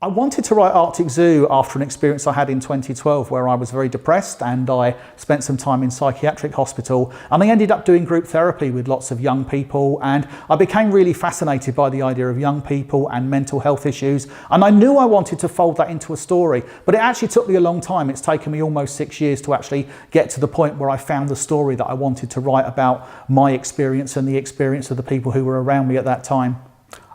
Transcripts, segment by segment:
I wanted to write Arctic Zoo after an experience I had in 2012 where I was very depressed and I spent some time in psychiatric hospital, and I ended up doing group therapy with lots of young people, and I became really fascinated by the idea of young people and mental health issues, and I knew I wanted to fold that into a story, but it actually took me a long time. It's taken me almost 6 years to actually get to the point where I found the story that I wanted to write about my experience and the experience of the people who were around me at that time.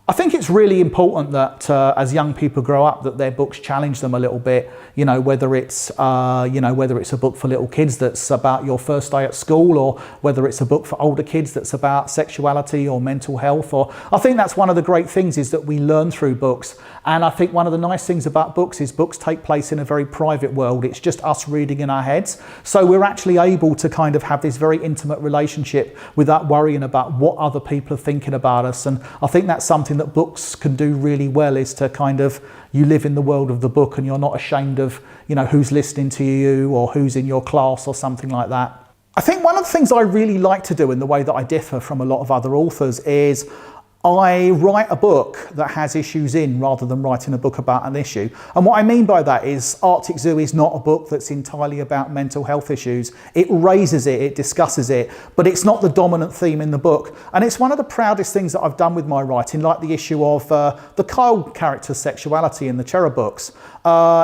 I think it's really important that as young people grow up, that their books challenge them a little bit. You know, whether it's a book for little kids that's about your first day at school, or whether it's a book for older kids that's about sexuality or mental health. Or I think that's one of the great things, is that we learn through books. And I think one of the nice things about books is books take place in a very private world. It's just us reading in our heads. So we're actually able to kind of have this very intimate relationship without worrying about what other people are thinking about us. And I think that's something that books can do really well, is to kind of, you live in the world of the book and you're not ashamed of, you know, who's listening to you or who's in your class or something like that. I think one of the things I really like to do, in the way that I differ from a lot of other authors, is I write a book that has issues in, rather than writing a book about an issue. And what I mean by that is Arctic Zoo is not a book that's entirely about mental health issues. It raises it, it discusses it, but it's not the dominant theme in the book. And it's one of the proudest things that I've done with my writing, like the issue of the Kyle character's sexuality in the CHERUB books.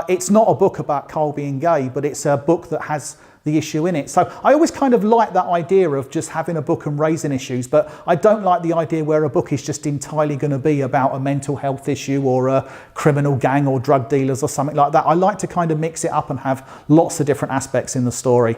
It's not a book about Kyle being gay, but it's a book that has the issue in it. So I always kind of like that idea of just having a book and raising issues, but I don't like the idea where a book is just entirely going to be about a mental health issue or a criminal gang or drug dealers or something like that. I like to kind of mix it up and have lots of different aspects in the story.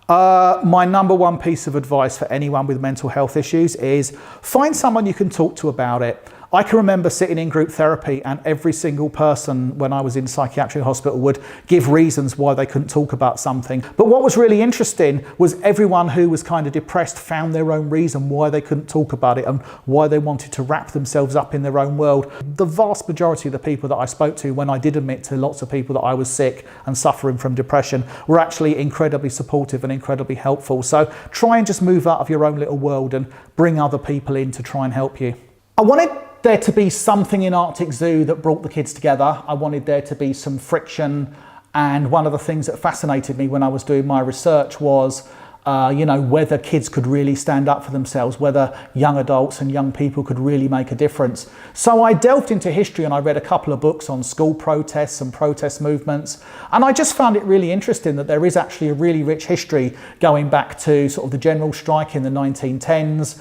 My number one piece of advice for anyone with mental health issues is find someone you can talk to about it. I can remember sitting in group therapy, and every single person when I was in psychiatric hospital would give reasons why they couldn't talk about something. But what was really interesting was everyone who was kind of depressed found their own reason why they couldn't talk about it and why they wanted to wrap themselves up in their own world. The vast majority of the people that I spoke to, when I did admit to lots of people that I was sick and suffering from depression, were actually incredibly supportive and incredibly helpful. So try and just move out of your own little world and bring other people in to try and help you. I wanted there to be something in Arctic Zoo that brought the kids together. I wanted there to be some friction, and one of the things that fascinated me when I was doing my research was whether kids could really stand up for themselves, whether young adults and young people could really make a difference. So I delved into history and I read a couple of books on school protests and protest movements, and I just found it really interesting that there is actually a really rich history going back to sort of the general strike in the 1910s,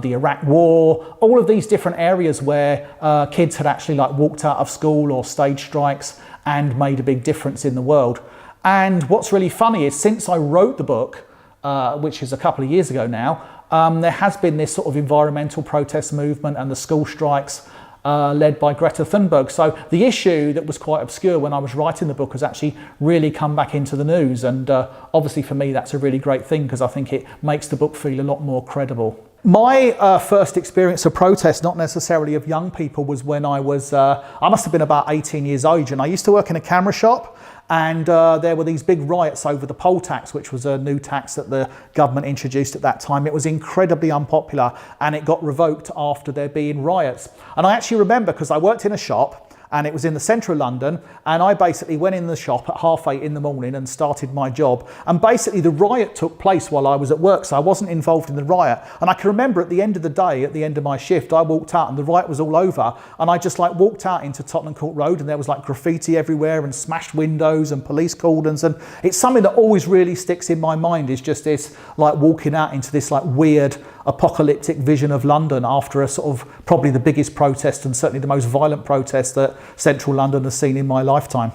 the Iraq War, all of these different areas where kids had actually walked out of school or staged strikes and made a big difference in the world. And what's really funny is, since I wrote the book, which is a couple of years ago now, there has been this sort of environmental protest movement and the school strikes led by Greta Thunberg. So the issue that was quite obscure when I was writing the book has actually really come back into the news. And obviously for me, that's a really great thing, because I think it makes the book feel a lot more credible. My first experience of protest, not necessarily of young people, was when I must have been about 18 years old, and I used to work in a camera shop. And there were these big riots over the poll tax, which was a new tax that the government introduced at that time. It was incredibly unpopular, and it got revoked after there being riots. And I actually remember, because I worked in a shop, and it was in the centre of London, and I basically went in the shop at 8:30 in the morning and started my job. And basically the riot took place while I was at work, so I wasn't involved in the riot. And I can remember at the end of the day, at the end of my shift, I walked out and the riot was all over, and I just walked out into Tottenham Court Road, and there was graffiti everywhere and smashed windows and police cordons. And it's something that always really sticks in my mind, is just this walking out into this weird apocalyptic vision of London after a sort of probably the biggest protest, and certainly the most violent protest that central London has seen in my lifetime.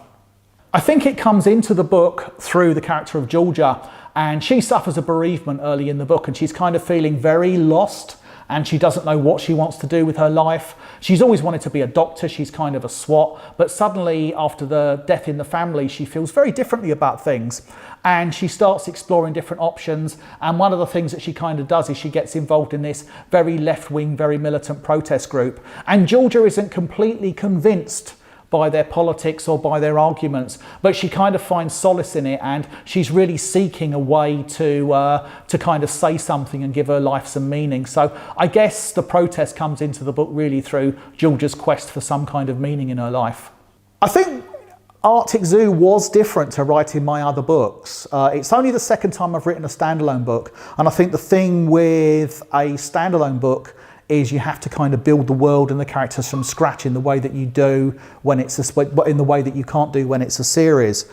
I think it comes into the book through the character of Georgia, and she suffers a bereavement early in the book, and she's kind of feeling very lost, and she doesn't know what she wants to do with her life. She's always wanted to be a doctor, she's kind of a SWAT, but suddenly after the death in the family, she feels very differently about things. And she starts exploring different options, and one of the things that she kind of does is she gets involved in this very left-wing, very militant protest group. And Georgia isn't completely convinced by their politics or by their arguments, but she kind of finds solace in it, and she's really seeking a way to kind of say something and give her life some meaning. So I guess the protest comes into the book really through Georgia's quest for some kind of meaning in her life. I think Arctic Zoo was different to writing my other books. It's only the second time I've written a standalone book, and I think the thing with a standalone book is you have to kind of build the world and the characters from scratch in the way that you do when it's in the way that you can't do when it's a series.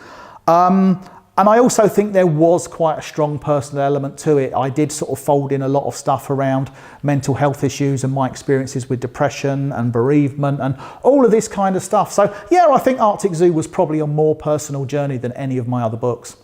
And I also think there was quite a strong personal element to it. I did sort of fold in a lot of stuff around mental health issues and my experiences with depression and bereavement and all of this kind of stuff. So yeah, I think Arctic Zoo was probably a more personal journey than any of my other books.